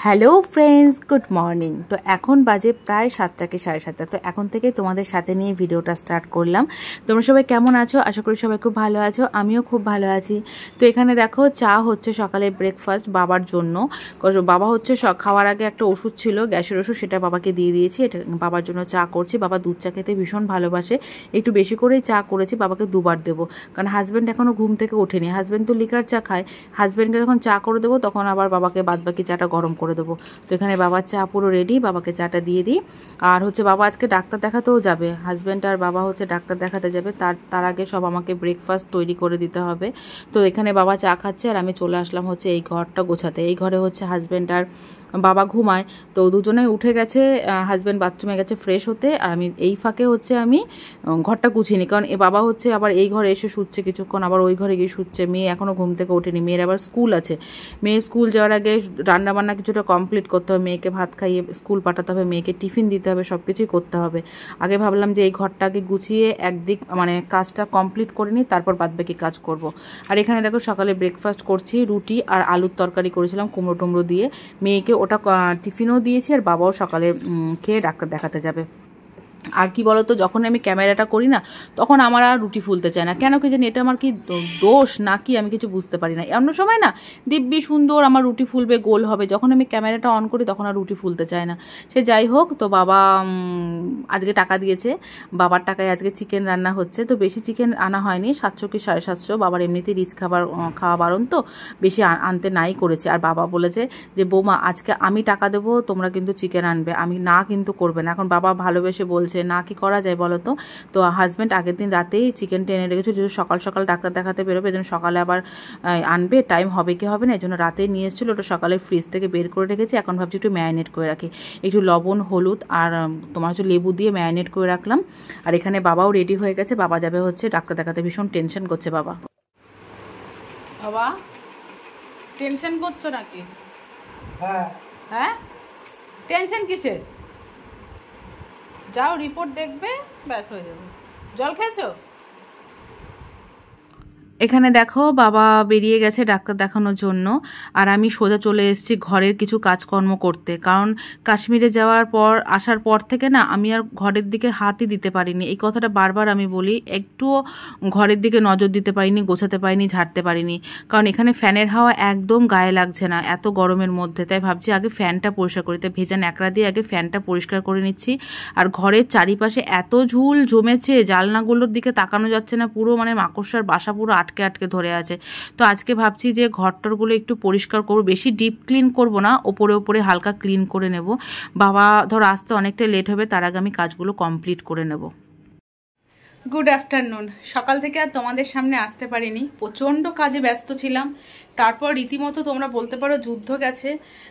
Hello friends, good morning. তো এখন বাজে প্রায় 7টা কি 7:30। তো এখন থেকে তোমাদের সাথে নিয়ে ভিডিওটা স্টার্ট করলাম। তোমরা সবাই কেমন আছো? আশা করি সবাই খুব ভালো আছো, আমিও খুব ভালো আছি। তো এখানে দেখো চা হচ্ছে সকালে ব্রেকফাস্ট বাবার জন্য। বাবা হচ্ছে খাওয়ার আগে একটা ওষুধ ছিল, গ্যাসের ওষুধ, সেটা বাবাকে দিয়ে দিয়েছি। এটা বাবার জন্য চা করছি। বাবা দুধ চা খেতে ভীষণ ভালোবাসে, একটু বেশি করেই চা করেছি, বাবাকে দুবার দেবো। কারণ হাজব্যান্ড এখনও ঘুম থেকে ওঠেনি। হাজব্যান্ড তো লিকার চা খায়। হাজব্যান্ডকে যখন চা করে দেবো তখন আবার বাবাকে বাদবাকি চাটা গরম করে দেবো। তো এখানে বাবার চা পুরো রেডি, বাবাকে চাটা দিয়ে দিই। আর হচ্ছে বাবা আজকে ডাক্তার দেখাতেও যাবে, হাজব্যান্ড আর বাবা হচ্ছে ডাক্তার দেখাতে যাবে। তার আগে সব আমাকে ব্রেকফাস্ট তৈরি করে দিতে হবে। তো এখানে বাবা চা খাচ্ছে আর আমি চলে আসলাম হচ্ছে এই ঘরটা গোছাতে। এই ঘরে হচ্ছে হাজব্যান্ড আর বাবা ঘুমায়, তো দুজনেই উঠে গেছে। হাজব্যান্ড বাথরুমে গেছে ফ্রেশ হতে, আর আমি এই ফাঁকে হচ্ছে আমি ঘরটা গুছিয়ে নিই। কারণ বাবা হচ্ছে আবার এই ঘরে এসে শুচ্ছে কিছুক্ষণ, আবার ওই ঘরে গিয়ে শুচ্ছে। মেয়ে এখনও ঘুম থেকে ওঠেনি, মেয়ের আবার স্কুল আছে। মেয়ে স্কুল যাওয়ার আগে রান্নাবান্না কিছুটা কমপ্লিট করতে হবে, মেয়েকে ভাত খাইয়ে স্কুল পাঠাতে হবে, মেয়েকে টিফিন দিতে হবে, সব কিছুই করতে হবে। আগে ভাবলাম যে এই ঘরটাকে গুছিয়ে একদিক মানে কাজটা কমপ্লিট করে নিই, তারপর বাদবাকি কাজ করব। আর এখানে দেখো সকালে ব্রেকফাস্ট করছি, রুটি আর আলুর তরকারি করেছিলাম কুমড়ো টুমড়ো দিয়ে। মেয়েকে ওটা টিফিনও দিয়েছি, আর বাবাও সকালে খেয়ে ডাক্তার দেখাতে যাবে। আর কি বলতো, যখন আমি ক্যামেরাটা করি না তখন আমার আর রুটি ফুলতে চায় না, কেন কি জানি, এটা আমার কি দোষ নাকি আমি কিছু বুঝতে পারি না। অন্য সময় না দিব্যি সুন্দর আমার রুটি ফুলবে, গোল হবে, যখন আমি ক্যামেরাটা অন করি তখন আর রুটি ফুলতে চায় না। সে যাই হোক, তো বাবা আজকে টাকা দিয়েছে, বাবার টাকায় আজকে চিকেন রান্না হচ্ছে। তো বেশি চিকেন আনা হয়নি, 700 কি 750। বাবার এমনিতেই রিচ খাওয়া বারণ, তো বেশি আনতে নাই করেছে। আর বাবা বলেছে যে বৌমা আজকে আমি টাকা দেবো, তোমরা কিন্তু চিকেন আনবে, আমি না কিন্তু করবে না। এখন বাবা ভালোবেসে বলছে না কি করা যায় বলো তো। তো হাজব্যান্ড আগের দিন রাতেই চিকেন টেনে রেখেছে, যদি সকাল সকাল ডাক্তার দেখাতে বেরোবে, এই জন্য সকালে আবার আনবে, টাইম হবে কি হবে না, এই জন্য রাতেই নিয়ে এসেছিলো। ওটা সকালে ফ্রিজ থেকে বের করে রেখেছি। এখন ভাবছি একটু ম্যারিনেট করে রাখি, একটু লবণ হলুদ আর তোমার হচ্ছে লেবু দিয়ে ম্যারিনেট করে রাখলাম। আর এখানে বাবাও রেডি হয়ে গেছে, বাবা যাবে হচ্ছে ডাক্তার দেখাতে। ভীষণ টেনশন করছে বাবা। বাবা টেনশন করছো নাকি? হ্যাঁ হ্যাঁ, টেনশন কিসের? যাও রিপোর্ট দেখবে, ব্যাস হয়ে যাবে। জল খেয়েছো? এখানে দেখো বাবা বেরিয়ে গেছে ডাক্তার দেখানোর জন্য, আর আমি সোজা চলে এসেছি ঘরের কিছু কাজকর্ম করতে। কারণ কাশ্মীরে যাওয়ার পর আসার পর থেকে না আমি আর ঘরের দিকে হাতই দিতে পারিনি। এই কথাটা বারবার আমি বলি, একটুও ঘরের দিকে নজর দিতে পারিনি, গোছাতে পারিনি, ঝাড়তে পারিনি। কারণ এখানে ফ্যানের হাওয়া একদম গায়ে লাগছে না এত গরমের মধ্যে। তাই ভাবছি আগে ফ্যানটা পরিষ্কার করি, তাই ভেজা ন্যাকড়া দিয়ে আগে ফ্যানটা পরিষ্কার করে নিচ্ছি। আর ঘরের চারিপাশে এত ঝুল জমেছে, জানলাগুলোর দিকে তাকানো যাচ্ছে না, পুরো মানে মাকড়সার বাসা পুরো আটকে আটকে ধরে আছে। তো আজকে ভাবছি যে ঘরটরগুলো একটু পরিষ্কার করবো, বেশি ডিপ ক্লিন করব না, ওপরে ওপরে হালকা ক্লিন করে নেব। বাবা ধর আসতে অনেকটা লেট হবে, তার আগে আমি কাজগুলো কমপ্লিট করে নেব। Good afternoon. সকাল থেকে আর তোমাদের সামনে আসতে পারিনি, প্রচণ্ড কাজে ব্যস্ত ছিলাম। তারপর রীতিমতো তোমরা বলতে পারো যুদ্ধ গেছে।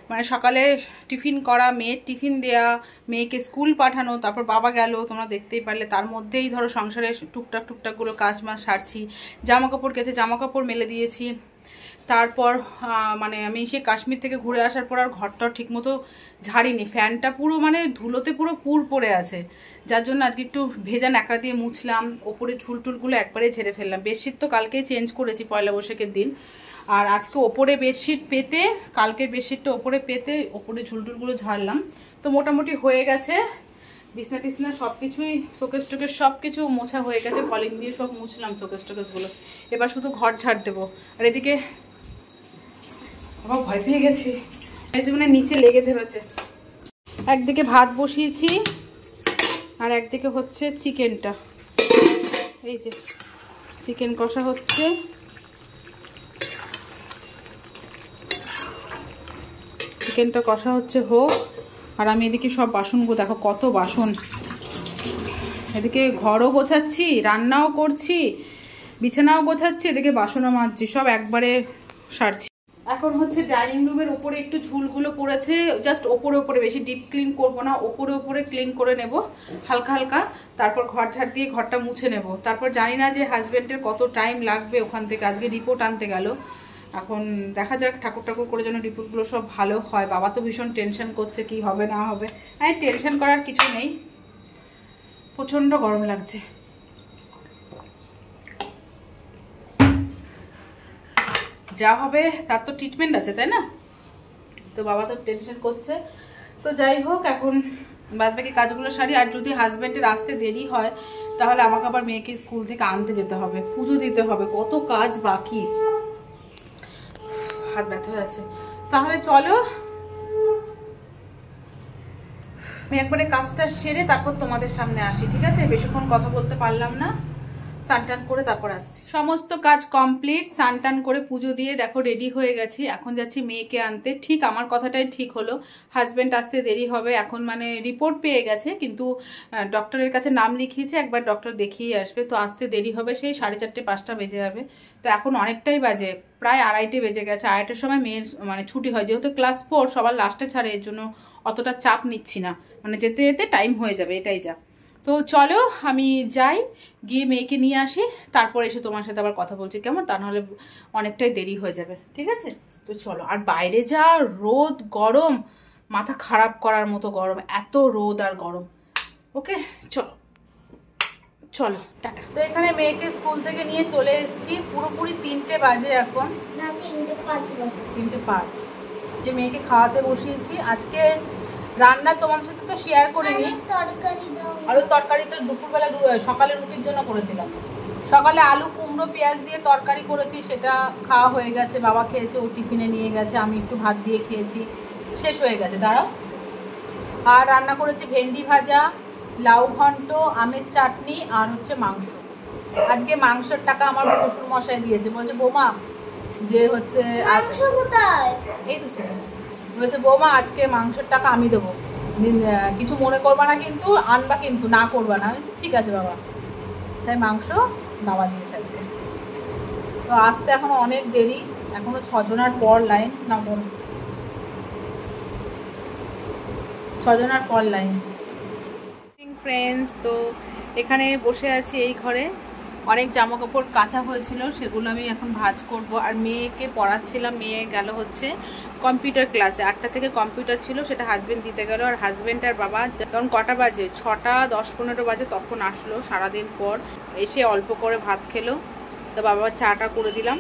মানে সকালে টিফিন করা, মেয়ের টিফিন দেয়া, মেয়েকে স্কুল পাঠানো, তারপর বাবা গেল, তোমরা দেখতেই পারলে। তার মধ্যেই ধরো সংসারের টুকটাকগুলো কাজ মাছ সারছি। জামা কাপড় গেছে, জামা কাপড় মেলে দিয়েছি। তারপর মানে আমি সে কাশ্মীর থেকে ঘুরে আসার পর আর ঘরটা ঠিকমতো ঝাড়িনি, ফ্যানটা পুরো মানে ধুলোতে পুরো পুর পড়ে আছে, যার জন্য আজকে একটু ভেজা ন্যাকড়া দিয়ে মুছলাম, ওপরে ঝুলটুলগুলো একবারে ঝেড়ে ফেললাম। বেডশিট তো কালকেই চেঞ্জ করেছি পয়লা বৈশাখের দিন, আর আজকে ওপরে বেডশিট পেতে, কালকের বেডশিটটা ওপরে পেতে ওপরে ঝুলটুলগুলো ঝাড়লাম। তো মোটামুটি হয়ে গেছে, বিছনা টিছনা সব কিছুই, শোকেস টোকেস সব কিছু মোছা হয়ে গেছে, কলিং দিয়ে সব মুছলাম শোকেস টোকেসগুলো। এবার শুধু ঘর ঝাড় দেবো। আর এদিকে আমার ভয় পেয়ে গেছি, এই যে মানে নিচে লেগে ধরেছে। একদিকে ভাত বসিয়েছি আর একদিকে হচ্ছে চিকেনটা, এই যে চিকেন কষা হচ্ছে। চিকেনটা কষা হচ্ছে হোক, আর আমি এদিকে সব বাসনগুলো দেখো, কত বাসন। এদিকে ঘরও গোছাচ্ছি, রান্নাও করছি, বিছানাও গোছাচ্ছি, এদিকে বাসনও মাজছি, সব একবারে সারছি। এখন হচ্ছে ডাইনিং রুমের উপরে একটু ঝুলগুলো পড়েছে, জাস্ট ওপরে ওপরে, বেশি ডিপ ক্লিন করবো না, ওপরে ওপরে ক্লিন করে নেব হালকা হালকা। তারপর ঘর ঝাড় দিয়ে ঘরটা মুছে নেব। তারপর জানি না যে হাজব্যান্ডের কত টাইম লাগবে ওখান থেকে, আজকে রিপোর্ট আনতে গেল। এখন দেখা যাক, ঠাকুর ঠাকুর করে যেন রিপোর্টগুলো সব ভালো হয়। বাবা তো ভীষণ টেনশন করছে কি হবে না হবে। হ্যাঁ, টেনশন করার কিছু নেই, প্রচণ্ড গরম লাগছে। যা হবে তার তো ট্রিটমেন্ট আছে, তাই না? তো বাবা তো টেনশন করছে। তো যাই হোক, এখন বাদবাকি কাজগুলো সারি। আর যদি হাজব্যান্ডের আসতে দেরি হয় তাহলে আমাকে আবার মেয়েকে স্কুল থেকে আনতে যেতে হবে, পুজো দিতে হবে, কত কাজ বাকি, হাত ব্যথা হয়ে আছে। তাহলে চলো আমি একবারে কাজটা সেরে তারপর তোমাদের সামনে আসি, ঠিক আছে? বেশিক্ষণ কথা বলতে পারলাম না, স্নান করে তারপর আসছি। সমস্ত কাজ কমপ্লিট, স্নান করে পুজো দিয়ে দেখো রেডি হয়ে গেছি। এখন যাচ্ছি মেয়েকে আনতে। ঠিক আমার কথাটাই ঠিক হলো, হাজব্যান্ড আসতে দেরি হবে। এখন মানে রিপোর্ট পেয়ে গেছে, কিন্তু ডক্টরের কাছে নাম লিখিয়েছে, একবার ডক্টর দেখিয়ে আসবে। তো আসতে দেরি হবে, সেই 4:30 5টা বেজে যাবে। তো এখন অনেকটাই বাজে, প্রায় 2:30 বেজে গেছে। 2:30টার সময় মেয়ের মানে ছুটি হয়, যেহেতু ক্লাস 4 সবার লাস্টে ছাড়ে, এর জন্য অতটা চাপ নিচ্ছি না, মানে যেতে যেতে টাইম হয়ে যাবে, এটাই যা। তো চলো আমি যাই, গিয়ে মেয়েকে নিয়ে আসি, তারপর এসে তোমার সাথে আবার কথা বলছি, কেমন? তা নাহলে অনেকটাই দেরি হয়ে যাবে, ঠিক আছে? তো চলো। আর বাইরে যা রোদ, গরম, মাথা খারাপ করার মতো গরম, এত রোদ আর গরম। ওকে চলো চলো, টাটা। তো এখানে মেয়েকে স্কুল থেকে নিয়ে চলে এসেছি, পুরোপুরি 3টে বাজে এখন, 3টে 5। যে মেয়েকে খাওয়াতে বসিয়েছি। আজকে রান্না তোমাদের সাথে তো শেয়ার করিনি, আলুর তরকারি তো দুপুরবেলা সকালে রুটির জন্য করেছিলাম। সকালে আলু কুমড়ো পেঁয়াজ দিয়ে তরকারি করেছি, সেটা খাওয়া হয়ে গেছে, বাবা খেয়েছে, ও টিফিনে নিয়ে গেছে, আমি একটু ভাত দিয়ে খেয়েছি, শেষ হয়ে গেছে। দাঁড়াও। আর রান্না করেছি ভেন্ডি ভাজা, লাউ ঘন্ট, আমের চাটনি, আর হচ্ছে মাংস। আজকে মাংসের টাকা আমার শ্বশুর মশাই দিয়েছে, বলছে বৌমা যে হচ্ছে এই তো চিকেন, বলছে বৌমা আজকে মাংসের টাকা আমি দেবো, কিছু মনে করবা না কিন্তু, আনবা কিন্তু, না করবা না। ঠিক আছে বাবা। তাই মাংস বাবা দিয়েছে আজকে। তো আসতে এখনো অনেক দেরি, এখনো 6 জনের পর লাইন, না 6 জনের পর লাইন। ফ্রেন্ডস, তো এখানে বসে আছি এই ঘরে, অনেক জামা কাপড় কাঁচা হয়েছিল, সেগুলো আমি এখন ভাঁজ করব। আর মেয়েকে পড়াচ্ছিলাম, মেয়ে গেল হচ্ছে কম্পিউটার ক্লাসে। 8টা থেকে কম্পিউটার ছিল, সেটা হাজব্যান্ড দিতে গেল। আর হাজব্যান্ড আর বাবা তখন কটা বাজে, 6টা 10-15 বাজে, তখন আসলো সারাদিন পর। এসে অল্প করে ভাত খেলো, তো বাবা চাটা করে দিলাম।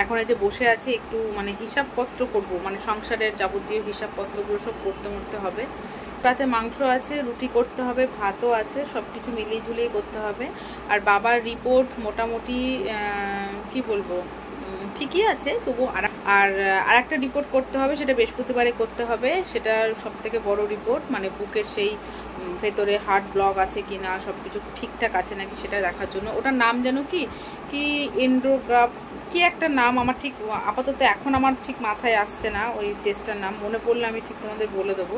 এখন এই যে বসে আছি, একটু মানে হিসাবপত্র করব, মানে সংসারের যাবতীয় হিসাবপত্রগুলো সব করতে হবে। রাতে মাংস আছে, রুটি করতে হবে, ভাতও আছে, সব কিছু মিলিয়ে ঝুলিয়ে করতে হবে। আর বাবার রিপোর্ট মোটামুটি কি বলবো, ঠিকই আছে, তবু আর একটা রিপোর্ট করতে হবে, সেটা বৃহস্পতিবারে করতে হবে। সেটা সব থেকে বড় রিপোর্ট, মানে বুকের সেই ভেতরে হার্ট ব্লক আছে কি না, সব কিছু ঠিকঠাক আছে নাকি সেটা দেখার জন্য। ওটার নাম যেন কি এন্ডোগ্রাফ, কি একটা নাম, আমার ঠিক আপাতত এখন আমার ঠিক মাথায় আসছে না ওই টেস্টটার নাম। মনে পড়লে আমি ঠিক তোমাদের বলে দেবো।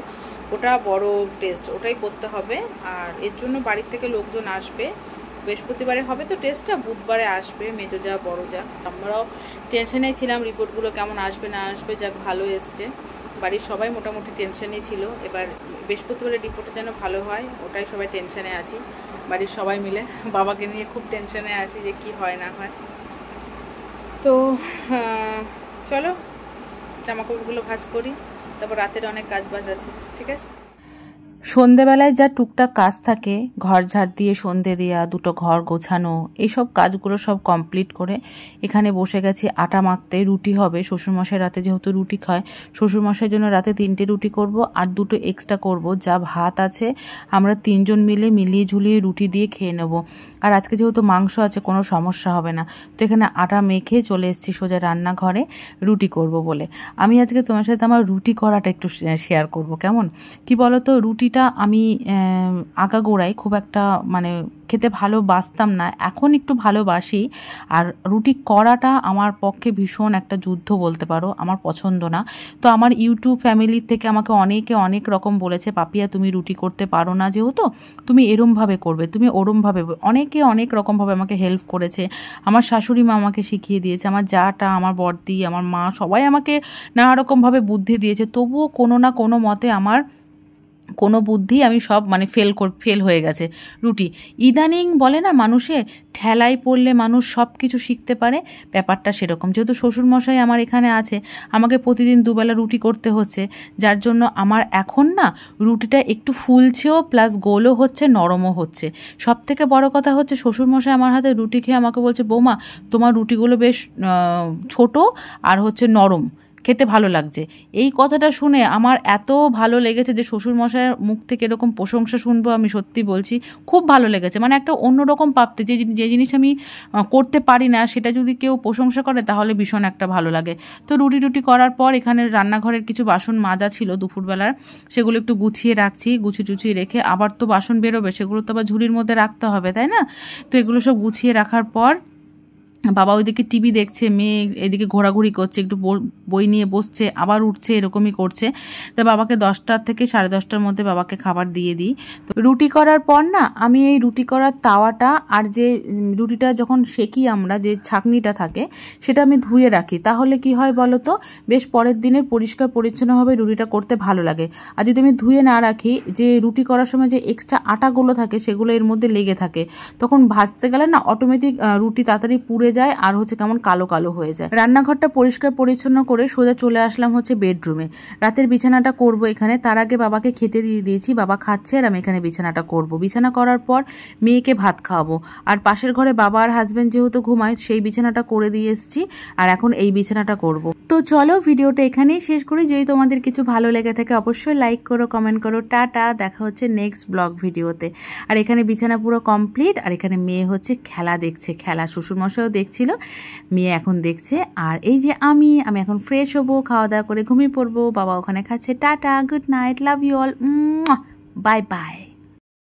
ওটা বড় টেস্ট, ওটাই করতে হবে। আর এর জন্য বাড়ির থেকে লোকজন আসবে, বৃহস্পতিবারে হবে তো টেস্টটা, বুধবারে আসবে মেজো যা বড় যা। আমরাও টেনশনেই ছিলাম রিপোর্টগুলো কেমন আসবে না আসবে, যাক ভালো এসছে। বাড়ির সবাই মোটামুটি টেনশনেই ছিল। এবার বৃহস্পতিবারের রিপোর্টটা যেন ভালো হয়, ওটাই সবাই টেনশনে আছি, বাড়ির সবাই মিলে। বাবাকে নিয়ে খুব টেনশনে আছি যে কি হয় না হয়। তো চলো জামাকাপড়গুলো ভাঁজ করি, তারপর রাতের অনেক কাজ বাজ আছে, ঠিক আছে? সন্ধেবেলায় যা টুকটাক কাজ থাকে, ঘর ঝাড় দিয়ে সন্ধে দেওয়া, দুটো ঘর গোছানো, এইসব কাজগুলো সব কমপ্লিট করে এখানে বসে গেছি আটা মাখতে। রুটি হবে, শ্বশুরমশাই রাতে যেহেতু রুটি খায়, শ্বশুরমশাইয়ের জন্য রাতে 3টে রুটি করব, আর 2টো এক্সট্রা করব। যা ভাত আছে আমরা 3 জন মিলে মিলিয়ে ঝুলিয়ে রুটি দিয়ে খেয়ে নেব। আর আজকে যেহেতু মাংস আছে, কোনো সমস্যা হবে না। তো এখানে আটা মেখে চলে এসেছি সোজা রান্নাঘরে রুটি করব বলে। আমি আজকে তোমার সাথে আমার রুটি করাটা একটু শেয়ার করব, কেমন? কি বলো তো, রুটিটা আমি আগাগোড়ায় খুব একটা মানে খেতে ভালোবাসতাম না, এখন একটু ভালোবাসি। আর রুটি করাটা আমার পক্ষে ভীষণ একটা যুদ্ধ বলতে পারো, আমার পছন্দ না। তো আমার ইউটিউব ফ্যামিলির থেকে আমাকে অনেকে অনেক রকম বলেছে, পাপিয়া তুমি রুটি করতে পারো না, যেহেতু তুমি এরমভাবে করবে, তুমি ওরমভাবে, অনেকে অনেক রকমভাবে আমাকে হেল্প করেছে। আমার শাশুড়ি মা আমাকে শিখিয়ে দিয়েছে, আমার জাটা, আমার বড়দি, আমার মা, সবাই আমাকে নানা রকমভাবে বুদ্ধি দিয়েছে। তবুও কোনো না কোনো মতে আমার কোনো বুদ্ধি আমি সব মানে ফেল হয়ে গেছে রুটি। ইদানিং বলে না মানুষে ঠেলায় পড়লে মানুষ সব কিছু শিখতে পারে, ব্যাপারটা সেরকম। যেহেতু শ্বশুরমশাই আমার এখানে আছে, আমাকে প্রতিদিন 2 বেলা রুটি করতে হচ্ছে, যার জন্য আমার এখন না রুটিটা একটু ফুলছেও, প্লাস গোলও হচ্ছে, নরমও হচ্ছে। সব থেকে বড় কথা হচ্ছে শ্বশুরমশাই আমার হাতে রুটি খেয়ে আমাকে বলছে, বৌমা তোমার রুটিগুলো বেশ ছোট আর হচ্ছে নরম, খেতে ভালো লাগছে। এই কথাটা শুনে আমার এত ভালো লেগেছে যে শ্বশুরমশাইয়ের মুখ থেকে এরকম প্রশংসা শুনবো, আমি সত্যি বলছি খুব ভালো লেগেছে। মানে একটা অন্যরকম প্রাপ্তি, যে জিনিস আমি করতে পারি না সেটা যদি কেউ প্রশংসা করে তাহলে ভীষণ একটা ভালো লাগে। তো রুটি টুটি করার পর এখানে রান্নাঘরের কিছু বাসন মাজা ছিল দুপুরবেলার, সেগুলো একটু গুছিয়ে রাখছি। গুছিয়ে রেখে আবার তো বাসন বেরোবে, সেগুলো তো আবার ঝুড়ির মধ্যে রাখতে হবে, তাই না? তো এগুলো সব গুছিয়ে রাখার পর বাবা ওইদিকে টিভি দেখছে, মেয়ে এদিকে ঘোরাঘুরি করছে, একটু বই নিয়ে বসছে, আবার উঠছে, এরকমই করছে। তো বাবাকে 10টা থেকে 10:30টার মধ্যে বাবাকে খাবার দিয়ে দিই। তো রুটি করার পর না আমি এই রুটি করার তাওয়াটা আর যে রুটিটা যখন সেকি আমরা, যে ছাঁকনিটা থাকে সেটা আমি ধুয়ে রাখি। তাহলে কি হয় বলো তো, বেশ পরের দিনে পরিষ্কার পরিচ্ছন্নভাবে রুটিটা করতে ভালো লাগে। আর যদি আমি ধুয়ে না রাখি, যে রুটি করার সময় যে এক্সট্রা আটাগুলো থাকে সেগুলো এর মধ্যে লেগে থাকে, তখন ভাজতে গেলে না অটোমেটিক রুটি তাড়াতাড়ি পুড়ে যায় আর হচ্ছে কেমন কালো কালো হয়ে যায়। রান্নাঘরটা পরিষ্কার পরিচ্ছন্ন করে সোজা চলে আসলাম হচ্ছে বেডরুমে। রাতের বিছানাটা করব এখানে। তার আগে বাবাকে খেতে দিয়ে দিয়েছি, বাবা খাচ্ছে আর আমি এখানে বিছানাটা করব। বিছানা করার পর মেয়েকে ভাত খাওয়াবো। আর পাশের ঘরে বাবা আর হাজবেন্ড যেহেতু ঘুমায়, সেই বিছানাটা করে দিয়ে এসেছি আর এখন এই বিছানাটা করব। তো চলো ভিডিওটা এখানেই শেষ করি। যদি তোমাদের কিছু ভালো লেগে থাকে অবশ্যই লাইক করো, কমেন্ট করো। টাটা, দেখা হচ্ছে নেক্সট ব্লগ ভিডিওতে। আর এখানে বিছানা পুরো কমপ্লিট। আর এখানে মেয়ে হচ্ছে খেলা দেখছে, খেলা শ্বশুরমশাইও দেখছিল, মেয়ে এখন দেখছে। আর এই যে আমি এখন ফ্রেশ হবো, খাওয়া দাওয়া করে ঘুমিয়ে পড়বো। বাবা ওখানে খাচ্ছে। Tata, good night, love you all, bye by.